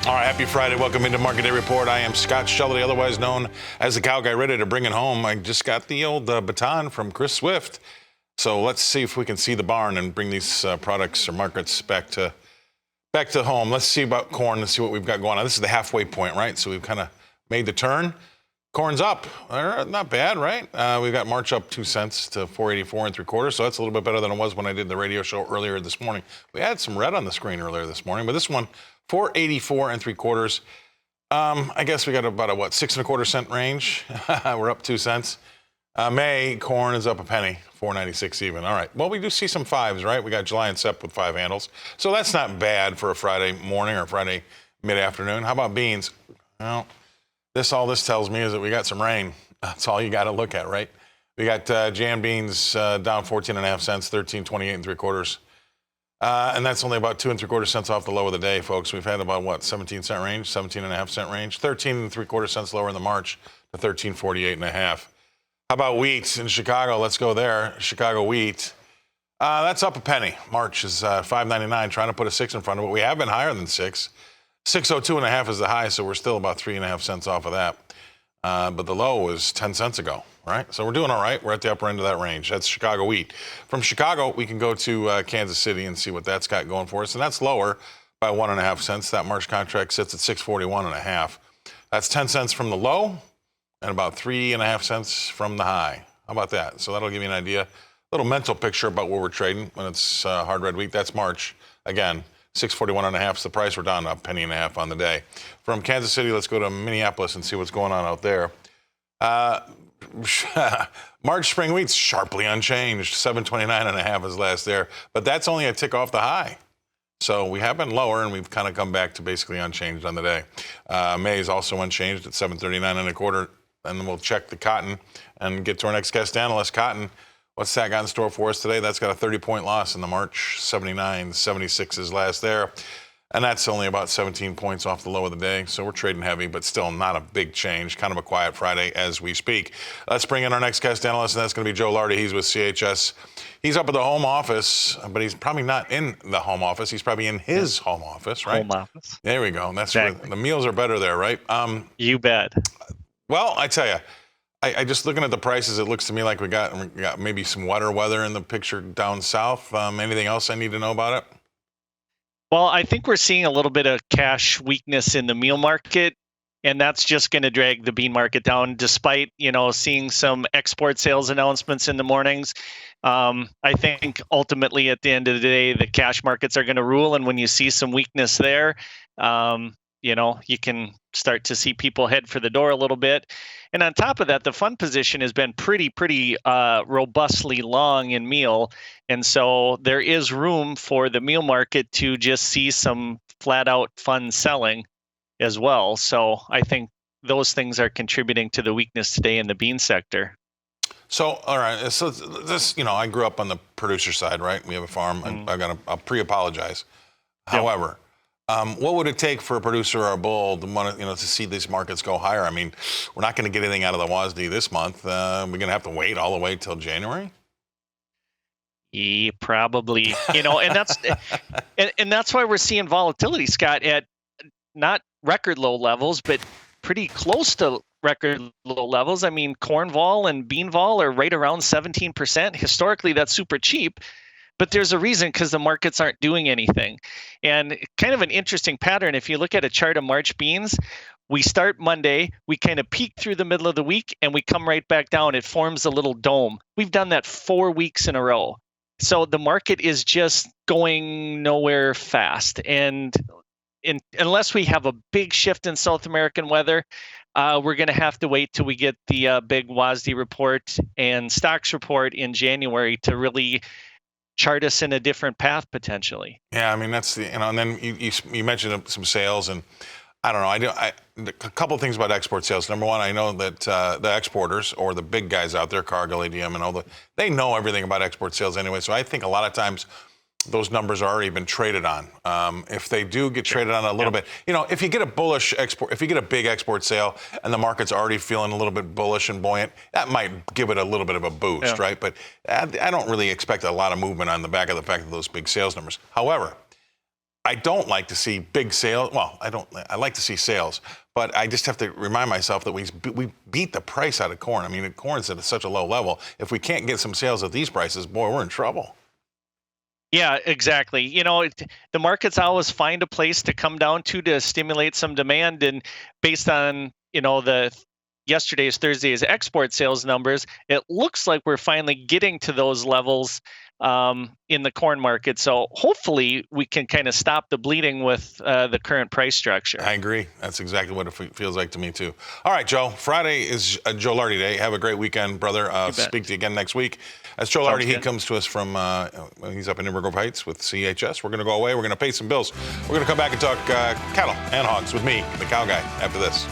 All right, happy Friday. Welcome into Market Day Report. I am Scott Shellady, otherwise known as the Cow Guy, ready to bring it home. I just got the old baton from Chris Swift. So let's see if we can see the barn and bring these products or markets back to home. Let's see about corn. Let's see what we've got going on. This is the halfway point, right? So we've kind of made the turn. Corn's up. Not bad, right? We've got March up 2 cents to 484 3/4. So that's a little bit better than it was when I did the radio show earlier this morning. We had some red on the screen earlier this morning, but this one, 484 3/4. I guess we got about a 6 1/4 cent range. We're up 2 cents. May corn is up a penny, 4.96 even. All right. Well, we do see some fives, right? We got July and Sep with 5 handles, so that's not bad for a Friday morning or Friday mid-afternoon. How about beans? Well, all this tells me is that we got some rain. That's all you got to look at, right? We got Jan beans down 14.5 cents, 13.28 3/4. And that's only about 2 3/4 cents off the low of the day, folks. We've had about 17-cent range, 17.5 cent range, 13 3/4 cents lower in the March to 13.48.5. How about wheat in Chicago? Let's go there. Chicago wheat. That's up a penny. March is 5.99, trying to put a 6 in front of it. We have been higher than 6. 602.5 is the high, so we're still about 3.5 cents off of that. But the low was 10 cents ago, right? So we're doing all right. We're at the upper end of that range. That's Chicago wheat. From Chicago, we can go to Kansas City and see what that's got going for us. And that's lower by 1.5 cents. That March contract sits at 641.5. That's 10 cents from the low and about 3.5 cents from the high. How about that? So that'll give you an idea, a little mental picture about where we're trading when it's hard red wheat. That's March. Again, 641.5 is the price. We're down a penny and a half on the day. From Kansas City, let's go to Minneapolis and see what's going on out there. March spring wheat's sharply unchanged. 729.5 is last there, but that's only a tick off the high. So we have been lower, and we've kind of come back to basically unchanged on the day. May is also unchanged at 739.25, and then we'll check the cotton and get to our next guest analyst. Cotton, what's that got in store for us today? That's got a 30-point loss in the March. 79.76 is last there. And that's only about 17 points off the low of the day. So we're trading heavy, but still not a big change. Kind of a quiet Friday as we speak. Let's bring in our next guest analyst, and that's going to be Joe Lardy. He's with CHS. He's up at the home office, but he's probably not in the home office. He's probably in his home office, right? Home office. There we go. That's exactly. Where the meals are better there, right? You bet. Well, I tell you, I just looking at the prices, it looks to me like we got maybe some wetter weather in the picture down south. Anything else I need to know about it? Well, I think we're seeing a little bit of cash weakness in the meal market, and that's just going to drag the bean market down, despite, seeing some export sales announcements in the mornings. I think ultimately at the end of the day, the cash markets are going to rule. And when you see some weakness there, you can start to see people head for the door a little bit. And on top of that, the fund position has been pretty robustly long in meal. And so there is room for the meal market to just see some flat out fund selling as well. So I think those things are contributing to the weakness today in the bean sector. So, all right. So this, I grew up on the producer side, right? We have a farm, and I'll pre-apologize. Yep. However, what would it take for a producer or a bull to want to see these markets go higher? I mean, we're not going to get anything out of the WASD this month. We're going to have to wait all the way till January. Yeah, probably. And that's and that's why we're seeing volatility, Scott, at not record low levels, but pretty close to record low levels. I mean, corn vol and bean vol are right around 17%. Historically, that's super cheap. But there's a reason, because the markets aren't doing anything. And kind of an interesting pattern, if you look at a chart of March beans, we start Monday, we kind of peak through the middle of the week, and we come right back down. It forms a little dome. We've done that 4 weeks in a row. So the market is just going nowhere fast. And unless we have a big shift in South American weather, we're going to have to wait till we get the big WASD report and stocks report in January to really chart us in a different path potentially. Yeah, I mean, that's the, and then you mentioned some sales, and I don't know, a couple of things about export sales. Number one, I know that the exporters, or the big guys out there, Cargill, ADM, and they know everything about export sales anyway. So I think a lot of times those numbers are already been traded on. If they do get traded on a little bit, if you get a bullish export, if you get a big export sale and the market's already feeling a little bit bullish and buoyant, that might give it a little bit of a boost, right? But I don't really expect a lot of movement on the back of the fact of those big sales numbers. However, I don't like to see big sales. Well, I like to see sales, but I just have to remind myself that we beat the price out of corn. I mean, corn's at such a low level. If we can't get some sales at these prices, boy, we're in trouble. Yeah, exactly. The markets always find a place to come down to stimulate some demand, and based on Thursday's export sales numbers, it looks like we're finally getting to those levels in the corn market. So hopefully we can kind of stop the bleeding with the current price structure. I agree. That's exactly what it feels like to me too. All right, Joe. Friday is Joe Lardy Day. Have a great weekend, brother. Speak to you again next week. As Joe Lardy, he comes to us from, he's up in Inver Grove Heights with CHS. We're going to go away. We're going to pay some bills. We're going to come back and talk cattle and hogs with me, the cow guy, after this.